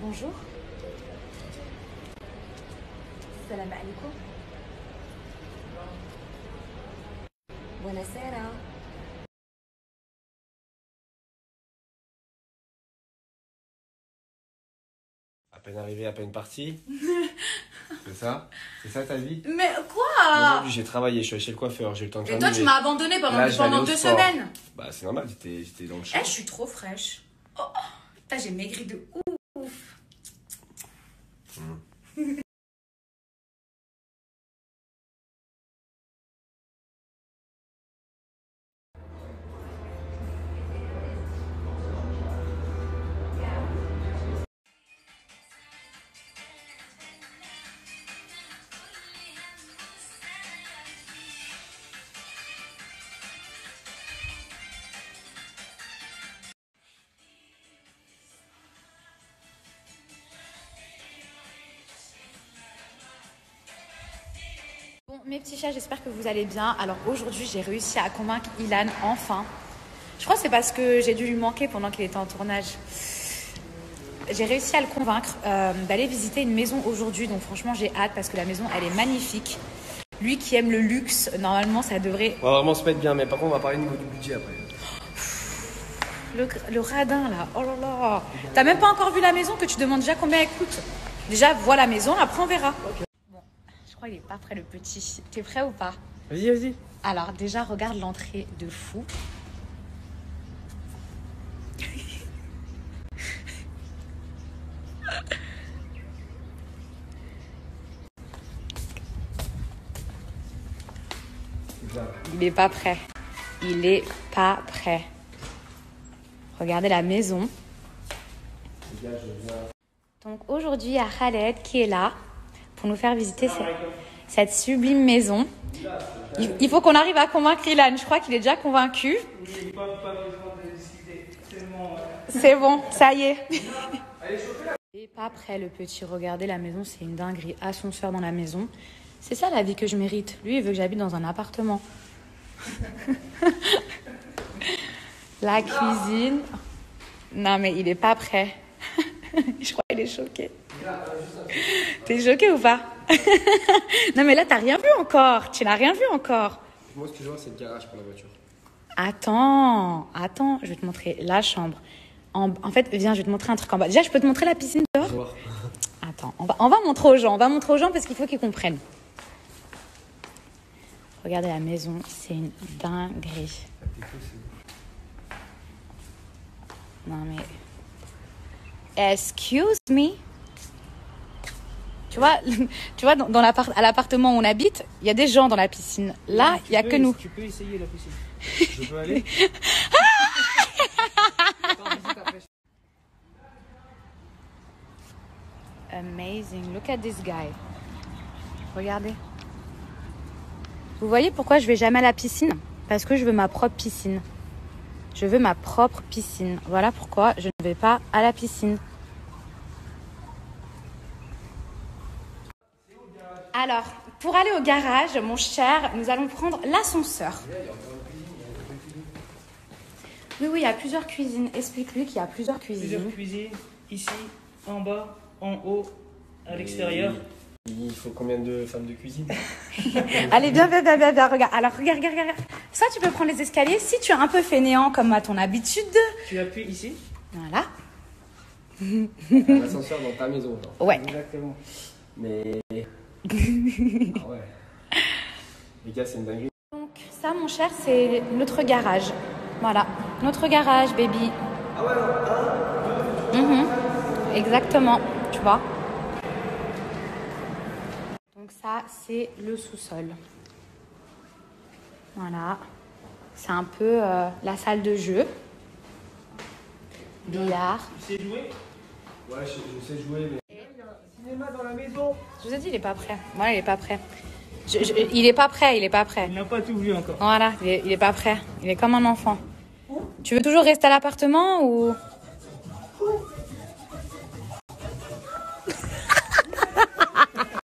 Bonjour. Salam alaikum. Buonasera. À peine arrivé, à peine parti. C'est ça? C'est ça ta vie? Mais quoi? Aujourd'hui j'ai travaillé, je suis allé chez le coiffeur, j'ai eu le temps de Et faire toi, mes- tu m'as abandonné pendant Là, je vais aller au 2 sport. semaines. Bah c'est normal, j'étais dans le champ. Eh, je suis trop fraîche. Oh, putain, j'ai maigri de ouf. Bon, mes petits chats, j'espère que vous allez bien. Alors aujourd'hui, j'ai réussi à convaincre Ilan, enfin. Je crois que c'est parce que j'ai dû lui manquer pendant qu'il était en tournage. J'ai réussi à le convaincre d'aller visiter une maison aujourd'hui. Donc franchement, j'ai hâte parce que la maison, elle est magnifique. Lui qui aime le luxe, normalement, ça devrait... On va vraiment se mettre bien, mais par contre on va parler au niveau du budget après. Le radin, là. Oh là là. T'as même pas encore vu la maison que tu demandes déjà combien elle coûte. Déjà, vois la maison, après on verra. Bon, je crois qu'il est pas prêt, le petit. T'es prêt ou pas? Vas-y, vas-y. Alors, déjà, regarde l'entrée de fou. Il est pas prêt. Il est pas prêt. Regardez la maison. Donc aujourd'hui, il y a Khaled qui est là pour nous faire visiter cette sublime maison. Il faut qu'on arrive à convaincre Ilan. Je crois qu'il est déjà convaincu. C'est bon, ça y est. Il est pas prêt, le petit. Regardez la maison, c'est une dinguerie. Ascenseur dans la maison. C'est ça la vie que je mérite. Lui, il veut que j'habite dans un appartement. La cuisine. Non, mais il est pas prêt. Je crois qu'il est choqué. T'es choqué ou pas? Non, mais là, t'as rien vu encore. Tu n'as rien vu encore. Moi ce que je vois c'est le garage pour la voiture. Attends, je vais te montrer la chambre. En fait, viens, je vais te montrer un truc en bas. Déjà, je peux te montrer la piscine dehors? Attends, on va montrer aux gens. On va montrer aux gens parce qu'il faut qu'ils comprennent. Regardez la maison, c'est une dinguerie. Non mais... Excuse me. Tu vois à l'appartement où on habite, il y a des gens dans la piscine. Là, il n'y a que nous. Tu peux essayer la piscine. Je peux aller? Amazing. Look at this guy. Regardez. Vous voyez pourquoi je vais jamais à la piscine? Parce que je veux ma propre piscine. Je veux ma propre piscine. Voilà pourquoi je ne vais pas à la piscine. Alors, pour aller au garage, mon cher, nous allons prendre l'ascenseur. Oui, il y a plusieurs cuisines. Explique-lui qu'il y a plusieurs cuisines. Plusieurs cuisines, ici, en bas, en haut, à l'extérieur. Il faut combien de femmes de cuisine? Allez, viens, regarde. Alors, regarde. Ça, tu peux prendre les escaliers. Si tu es un peu fainéant, comme à ton habitude. Tu appuies ici. Voilà. Un ascenseur dans ta maison, genre. Ouais. Exactement. Mais... Ah ouais. Les gars, c'est une dinguerie. Donc, ça, mon cher, c'est notre garage. Voilà. Notre garage, baby. Ah ouais, Mhm. Exactement. Tu vois. Donc, ça, c'est le sous-sol. Voilà. C'est un peu la salle de jeu. Billard. Tu sais jouer? Ouais, je sais jouer, mais... Cinéma dans la maison. Je vous ai dit, il est pas prêt. Voilà, il est pas prêt. Il est pas prêt. Il n'a pas tout vu encore. Voilà, il est pas prêt. Il est comme un enfant. Tu veux toujours rester à l'appartement ou...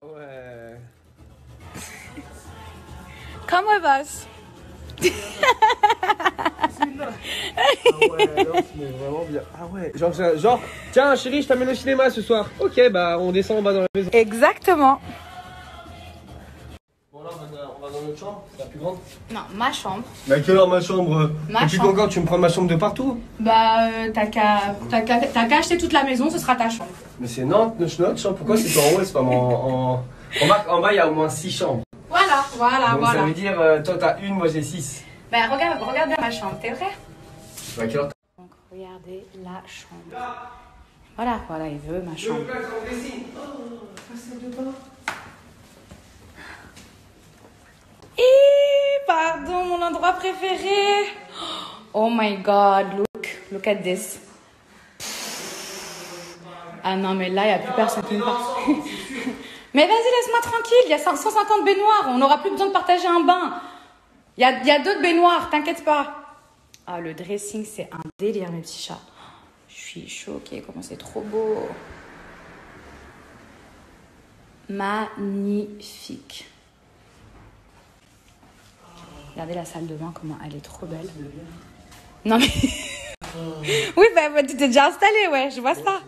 Ouais... Come with us. ouais, non, mais vraiment bien. Ah ouais, genre, tiens chérie, je t'amène au cinéma ce soir. Ok, bah on descend en bas dans la maison. Exactement. Bon là, on va dans notre chambre, c'est la plus grande. Non, ma chambre. Mais à quelle heure ma chambre? Ma Et puis chambre. encore, tu me prends ma chambre de partout? Bah, t'as qu'à acheter toute la maison, ce sera ta chambre. Mais c'est notre chambre, pourquoi c'est en haut et c'est pas en bas, il y a au moins 6 chambres. Voilà, Donc voilà. ça veut dire, toi t'as une, moi j'ai 6. Bah, regarde bien ma chambre, t'es vrai? À quelle heure? Donc, regardez la chambre. Voilà, il veut ma chambre. Pardon, mon endroit préféré. Oh my god, look at this. Ah non, mais là, il n'y a plus personne qui me parle. Mais vas-y, laisse-moi tranquille, il y a 150 baignoires, on n'aura plus besoin de partager un bain. Il y a d'autres baignoires, t'inquiète pas. Ah, le dressing, c'est un délire, mes petits chats. Je suis choquée, comment c'est trop beau. Magnifique. Regardez la salle de bain, comment elle est trop belle. Non mais... Oui, bah tu t'es déjà installé, ouais, je vois ça.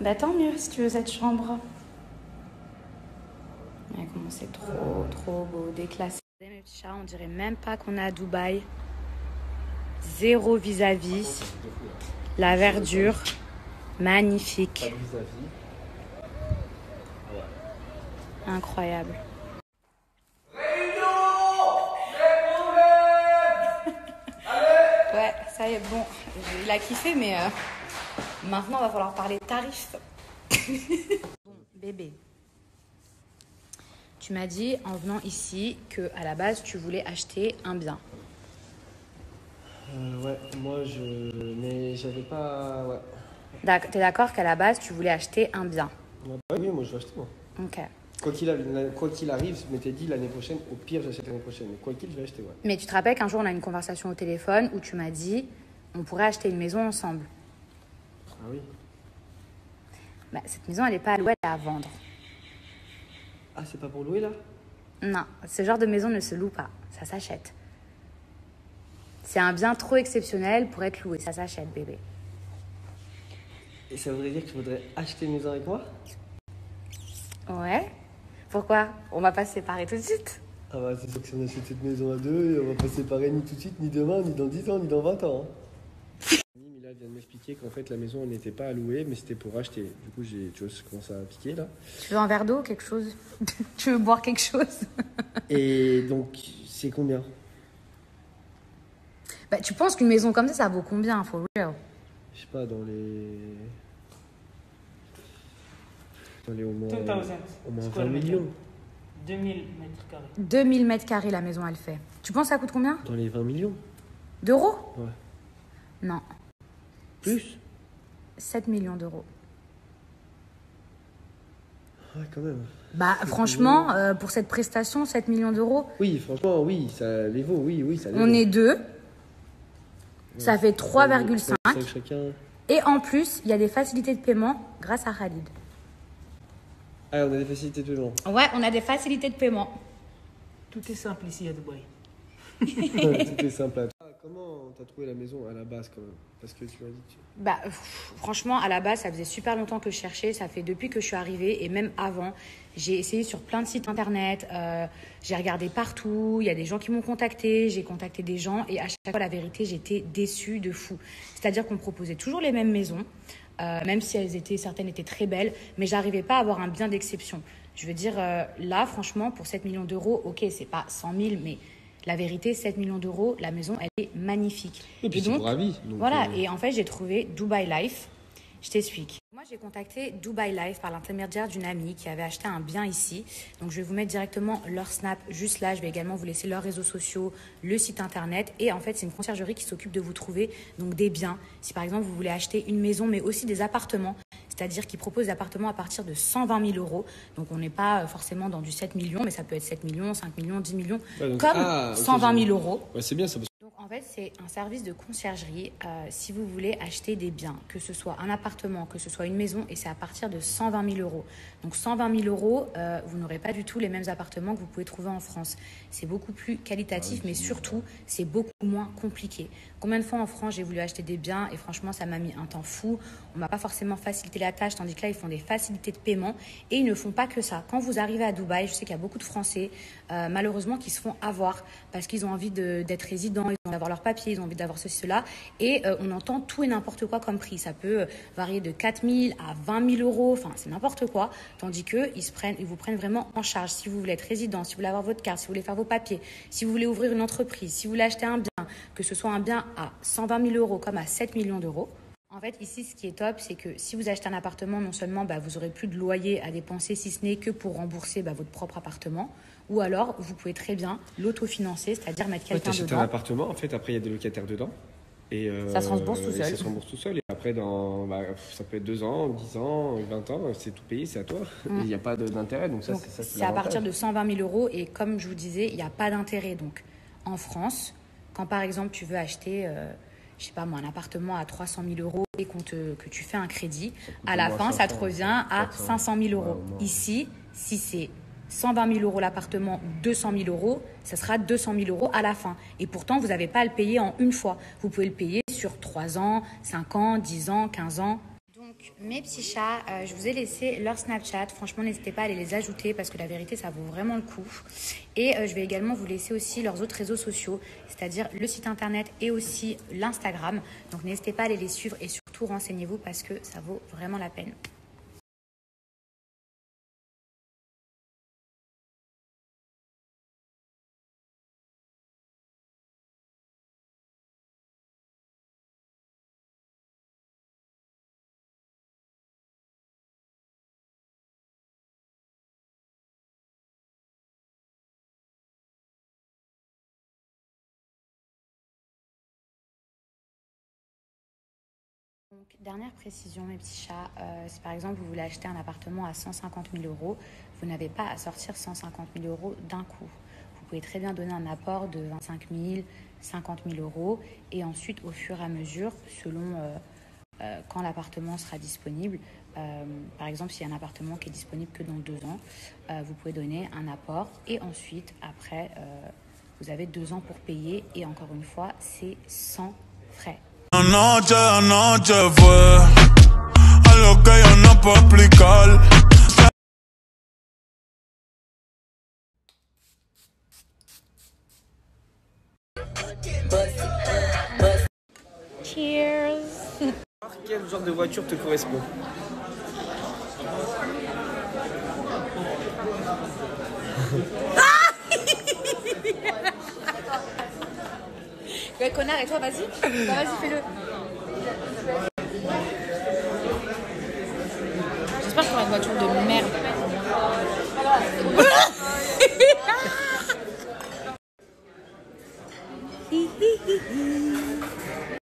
Bah tant mieux si tu veux cette chambre. Ouais, comment c'est trop beau, déclassé. Mes petits chats, on dirait même pas qu'on est à Dubaï. Zéro vis-à-vis. La verdure, magnifique. Incroyable. Ouais, ça y est, bon, il a kiffé, mais maintenant, il va falloir parler tarifs. Bon, bébé, tu m'as dit en venant ici qu'à la base, tu voulais acheter un bien. Ouais, mais j'avais pas... Ouais. T'es d'accord qu'à la base, tu voulais acheter un bien? Ouais, oui, moi je vais acheter, moi. Ok. Quoi qu'il arrive, je m'étais dit l'année prochaine, au pire j'achète l'année prochaine. Mais quoi qu'il, je vais acheter, ouais. Mais tu te rappelles qu'un jour, on a eu une conversation au téléphone où tu m'as dit on pourrait acheter une maison ensemble. Ah oui? Bah, cette maison, elle n'est pas à louer, elle est à vendre. Ah, c'est pas pour louer là? Non, ce genre de maison ne se loue pas, ça s'achète. C'est un bien trop exceptionnel pour être loué, ça s'achète, bébé. Et ça voudrait dire que je voudrais acheter une maison avec moi? Ouais. Pourquoi? On va pas se séparer tout de suite. Ah bah c'est sûr que si on achète cette maison à deux, on va pas se séparer ni tout de suite, ni demain, ni dans 10 ans, ni dans 20 ans. Mila vient de m'expliquer qu'en fait la maison elle n'était pas à louer, mais c'était pour acheter. Du coup tu vois, je commence à piquer là. Tu veux un verre d'eau, quelque chose? Tu veux boire quelque chose? Et donc c'est combien? Bah, tu penses qu'une maison comme ça vaut combien, for real? Je sais pas, dans les au moins 2000. Au moins Square 20 meter. millions. 2000 mètres carrés. 2000 mètres carrés la maison, elle fait. Tu penses que ça coûte combien? Dans les 20 millions? D'euros? Ouais. Non. Plus? 7 millions d'euros. Ouais, quand même. Bah, franchement, pour cette prestation, 7 millions d'euros, Oui, franchement, oui, ça les vaut, oui, ça les on vaut. est deux. Ouais. Ça fait 3,5. Chacun. Et en plus, il y a des facilités de paiement grâce à Khalid. Ah, on a des facilités de paiement. Ouais, on a des facilités de paiement. Tout est simple ici à Dubaï. C'était sympa. Comment t'as trouvé la maison à la base quand même? Parce que tu m'as dit que... Bah, franchement, à la base, ça faisait super longtemps que je cherchais. Ça fait depuis que je suis arrivée et même avant. J'ai essayé sur plein de sites internet. J'ai regardé partout. Il y a des gens qui m'ont contacté. J'ai contacté des gens et à chaque fois, la vérité, j'étais déçue de fou. C'est-à-dire qu'on me proposait toujours les mêmes maisons, même si certaines étaient très belles, mais j'arrivais pas à avoir un bien d'exception. Je veux dire, là, franchement, pour 7 millions d'euros, ok, c'est pas 100 000, mais la vérité, 7 millions d'euros, la maison, elle est magnifique. Et puis c'est pour la vie. Donc, voilà, et en fait, j'ai trouvé Dubai Life. Je t'explique. Moi, j'ai contacté Dubai Life par l'intermédiaire d'une amie qui avait acheté un bien ici. Donc, je vais vous mettre directement leur snap juste là. Je vais également vous laisser leurs réseaux sociaux, le site internet. Et en fait, c'est une conciergerie qui s'occupe de vous trouver donc des biens. Si par exemple, vous voulez acheter une maison, mais aussi des appartements, c'est-à-dire qu'ils proposent des appartements à partir de 120 000 euros. Donc, on n'est pas forcément dans du 7 millions, mais ça peut être 7 millions, 5 millions, 10 millions, ouais, donc, comme okay, 120 000 euros. Ouais, c'est bien ça. Donc, en fait, c'est un service de conciergerie si vous voulez acheter des biens, que ce soit un appartement, que ce soit une maison, et c'est à partir de 120 000 euros. Donc 120 000 euros, vous n'aurez pas du tout les mêmes appartements que vous pouvez trouver en France. C'est beaucoup plus qualitatif, mais surtout, c'est beaucoup moins compliqué. Combien de fois en France j'ai voulu acheter des biens et franchement, ça m'a mis un temps fou. On m'a pas forcément facilité la tâche, tandis que là, ils font des facilités de paiement et ils ne font pas que ça. Quand vous arrivez à Dubaï, je sais qu'il y a beaucoup de Français, malheureusement, qui se font avoir parce qu'ils ont envie d'être résidents, ils ont envie d'avoir leurs papiers, ils ont envie d'avoir ceci, cela. Et on entend tout et n'importe quoi comme prix. Ça peut varier de 4 000 à 20 000 euros, enfin, c'est n'importe quoi. Tandis qu'ils vous prennent vraiment en charge. Si vous voulez être résident, si vous voulez avoir votre carte, si vous voulez faire vos papiers, si vous voulez ouvrir une entreprise, si vous voulez acheter un bien, que ce soit un bien à 120 000 euros comme à 7 millions d'euros. En fait, ici, ce qui est top, c'est que si vous achetez un appartement, non seulement vous n'aurez plus de loyer à dépenser, si ce n'est que pour rembourser votre propre appartement, ou alors vous pouvez très bien l'autofinancer, c'est-à-dire mettre quelqu'un dedans. Tu achètes un appartement, en fait, après il y a des locataires dedans. Et ça se rembourse tout seul. Ça se rembourse tout seul. Et après, ça peut être 2 ans, 10 ans, 20 ans, c'est tout payé, c'est à toi. Il n'y a pas d'intérêt. Donc ça, c'est à partir de 120 000 euros. Et comme je vous disais, il n'y a pas d'intérêt. Donc en France, quand par exemple tu veux acheter, je sais pas moi, un appartement à 300 000 euros et que tu fais un crédit, à la fin, ça te revient à 500 000 euros. Ici, si c'est 120 000 euros l'appartement ou 200 000 euros, ça sera 200 000 euros à la fin. Et pourtant, vous n'avez pas à le payer en une fois. Vous pouvez le payer sur 3 ans, 5 ans, 10 ans, 15 ans. Donc, mes petits chats, je vous ai laissé leur Snapchat. Franchement, n'hésitez pas à aller les ajouter parce que la vérité, ça vaut vraiment le coup. Et je vais également vous laisser aussi leurs autres réseaux sociaux, c'est-à-dire le site internet et aussi l'Instagram. Donc, n'hésitez pas à aller les suivre et surtout renseignez-vous parce que ça vaut vraiment la peine. Donc, dernière précision, mes petits chats, si par exemple vous voulez acheter un appartement à 150 000 euros, vous n'avez pas à sortir 150 000 euros d'un coup. Vous pouvez très bien donner un apport de 25 000, 50 000 euros et ensuite au fur et à mesure, selon quand l'appartement sera disponible, par exemple s'il y a un appartement qui est disponible que dans 2 ans, vous pouvez donner un apport et ensuite après vous avez 2 ans pour payer et encore une fois c'est sans frais. Anoche fue algo que yo no puedo explicar. Cheers. Quel genre de voiture te correspond? Ouais, connard, et toi, vas-y. Bah, vas-y, fais-le. J'espère qu'on a une voiture de merde.